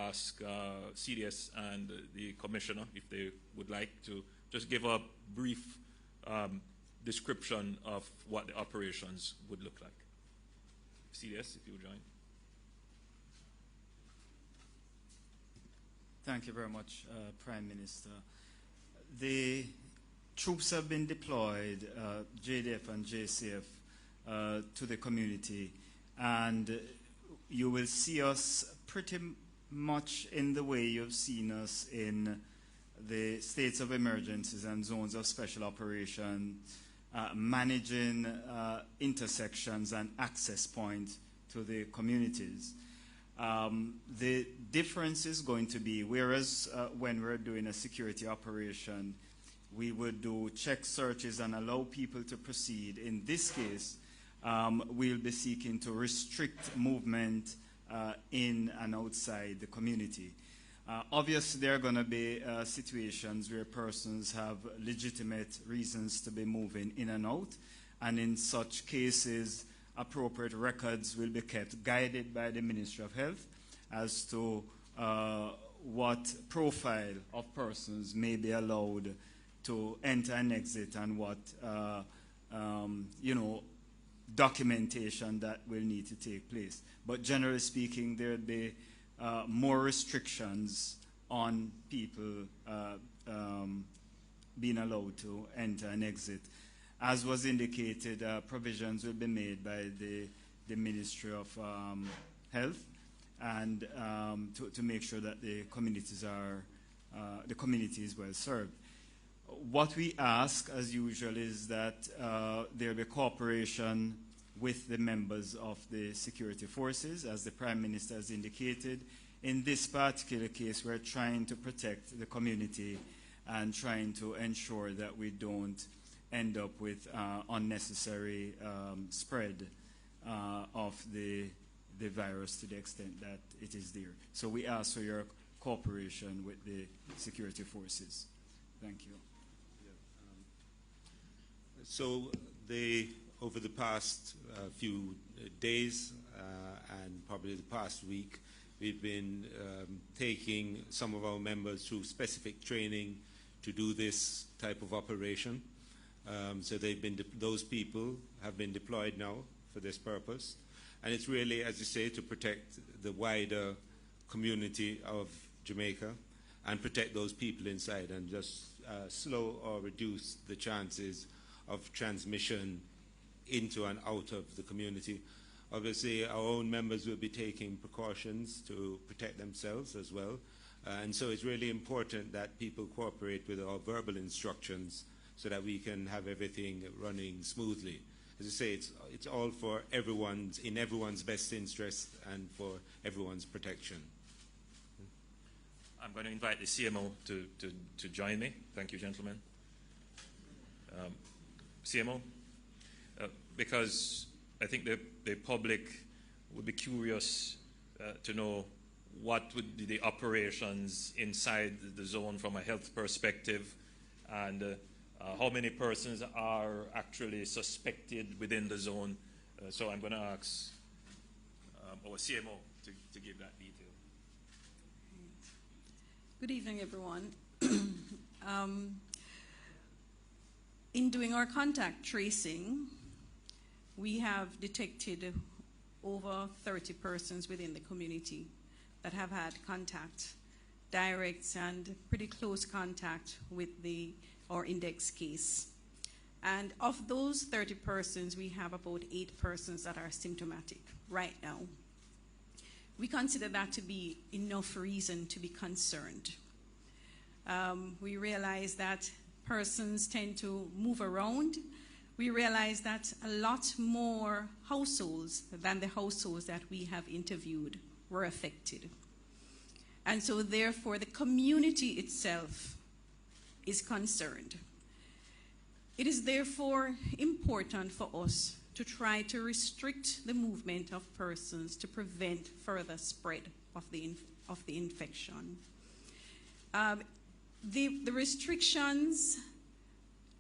ask CDS and the Commissioner if they would like to just give a brief description of what the operations would look like. CDS, if you would join. Thank you very much, Prime Minister. The troops have been deployed, JDF and JCF, to the community, and you will see us pretty much in the way you've seen us in the states of emergencies and zones of special operation, managing intersections and access points to the communities. The difference is going to be, whereas when we're doing a security operation, we would do check searches and allow people to proceed. In this case, we'll be seeking to restrict movement in and outside the community. Obviously, there are going to be situations where persons have legitimate reasons to be moving in and out, and in such cases, appropriate records will be kept, guided by the Ministry of Health as to what profile of persons may be allowed to enter and exit, and what documentation that will need to take place. But generally speaking, there will be more restrictions on people being allowed to enter and exit. As was indicated, provisions will be made by the Ministry of Health, and to make sure that the communities is well served. What we ask, as usual, is that there be cooperation with the members of the security forces, as the Prime Minister has indicated. In this particular case, we're trying to protect the community and trying to ensure that we don't end up with unnecessary spread of the virus to the extent that it is there. So we ask for your cooperation with the security forces. Thank you. So over the past few days and probably the past week, we've been taking some of our members through specific training to do this type of operation. So those people have been deployed now for this purpose. And it's really, as you say, to protect the wider community of Jamaica and protect those people inside, and just slow or reduce the chances of transmission into and out of the community. Obviously, our own members will be taking precautions to protect themselves as well. And so it's really important that people cooperate with our verbal instructions so that we can have everything running smoothly. As I say, it's all for in everyone's best interest and for everyone's protection. I'm going to invite the CMO to join me. Thank you, gentlemen. CMO, because I think the public would be curious to know what would be the operations inside the zone from a health perspective, and how many persons are actually suspected within the zone. So I'm going to ask our CMO to give that detail. Good evening, everyone. In doing our contact tracing, we have detected over 30 persons within the community that have had contact, direct and pretty close contact with our index case. And of those 30 persons, we have about 8 persons that are symptomatic right now. We consider that to be enough reason to be concerned. We realize that persons tend to move around. We realize that a lot more households than the households that we have interviewed were affected. And so therefore the community itself is concerned. It is therefore important for us to try to restrict the movement of persons to prevent further spread of the infection. The restrictions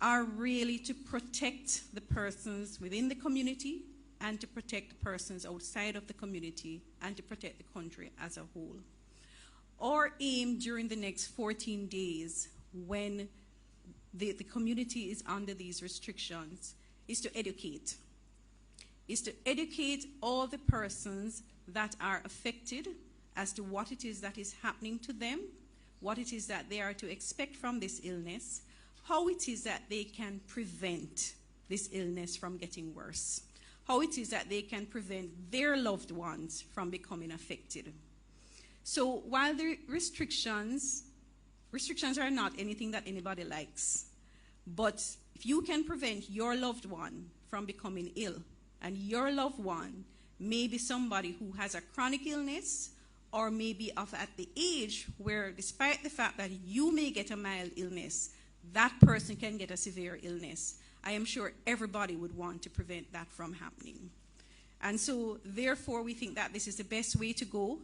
are really to protect the persons within the community and to protect persons outside of the community and to protect the country as a whole. Our aim during the next 14 days when the community is under these restrictions is to educate. Is to educate all the persons that are affected as to what it is that is happening to them, what it is that they are to expect from this illness, how it is that they can prevent this illness from getting worse, how it is that they can prevent their loved ones from becoming affected. So while the restrictions are not anything that anybody likes, but if you can prevent your loved one from becoming ill, and your loved one may be somebody who has a chronic illness or maybe at the age where, despite the fact that you may get a mild illness, that person can get a severe illness, I am sure everybody would want to prevent that from happening. And so, therefore, we think that this is the best way to go.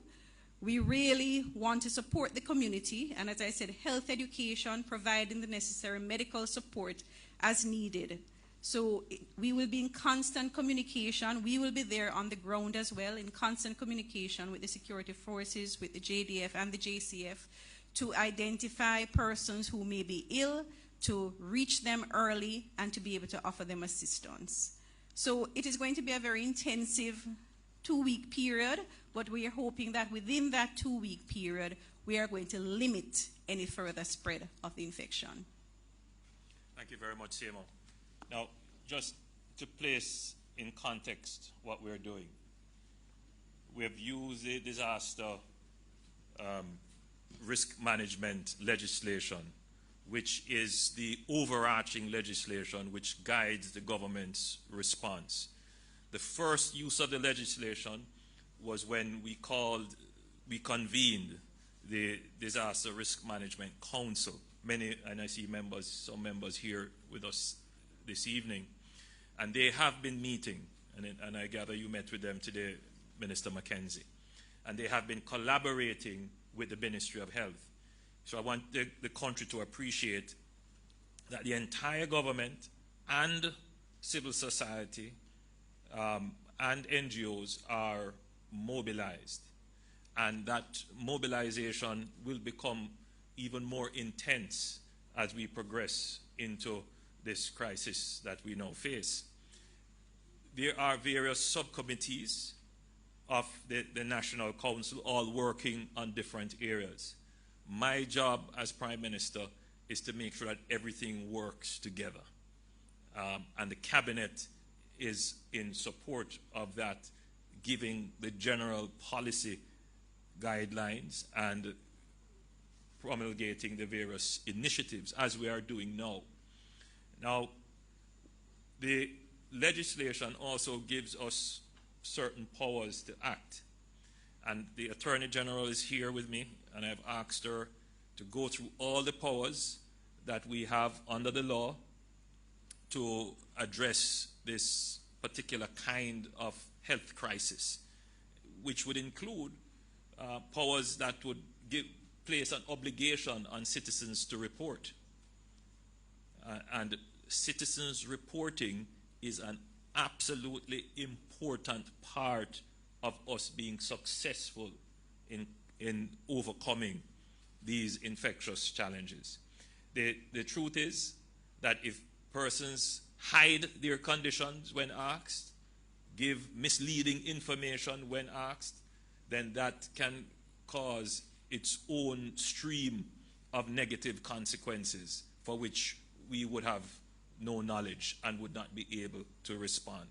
We really want to support the community, and as I said, health education, providing the necessary medical support as needed. So we will be in constant communication. We will be there on the ground as well, in constant communication with the security forces, with the JDF and the JCF, to identify persons who may be ill, to reach them early, and to be able to offer them assistance. So it is going to be a very intensive 2-week period, but we are hoping that within that 2-week period, we are going to limit any further spread of the infection. Thank you very much, Simo. Now, just to place in context what we're doing, we have used the disaster risk management legislation, which is the overarching legislation which guides the government's response. The first use of the legislation was when we convened the Disaster Risk Management Council. Many, and I see some members here with us this evening, and they have been meeting, and I gather you met with them today, Minister Mackenzie, and they have been collaborating with the Ministry of Health. So I want the country to appreciate that the entire government and civil society and NGOs are mobilized, and that mobilization will become even more intense as we progress into this crisis that we now face. There are various subcommittees of the National Council all working on different areas. My job as Prime Minister is to make sure that everything works together. And the Cabinet is in support of that, giving the general policy guidelines and promulgating the various initiatives as we are doing now. Now, the legislation also gives us certain powers to act. And the Attorney General is here with me, and I've asked her to go through all the powers that we have under the law to address this particular kind of health crisis, which would include powers that would place an obligation on citizens to report. And citizens reporting is an absolutely important part of us being successful in overcoming these infectious challenges. The truth is that if persons hide their conditions when asked, give misleading information when asked, then that can cause its own stream of negative consequences for which we would have no knowledge and would not be able to respond.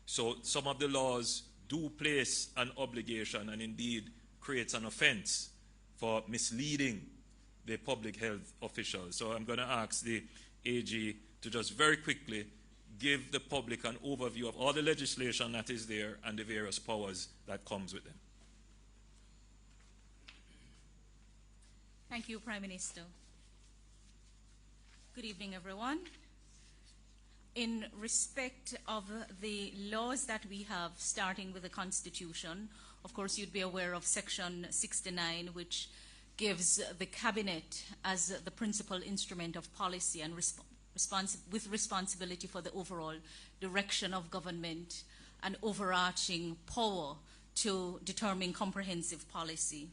So some of the laws do place an obligation and indeed creates an offense for misleading the public health officials. So I'm going to ask the AG to just very quickly give the public an overview of all the legislation that is there and the various powers that comes with them. Thank you, Prime Minister. Good evening, everyone. In respect of the laws that we have, starting with the Constitution, of course, you'd be aware of Section 69, which gives the Cabinet as the principal instrument of policy and with responsibility for the overall direction of government and overarching power to determine comprehensive policy.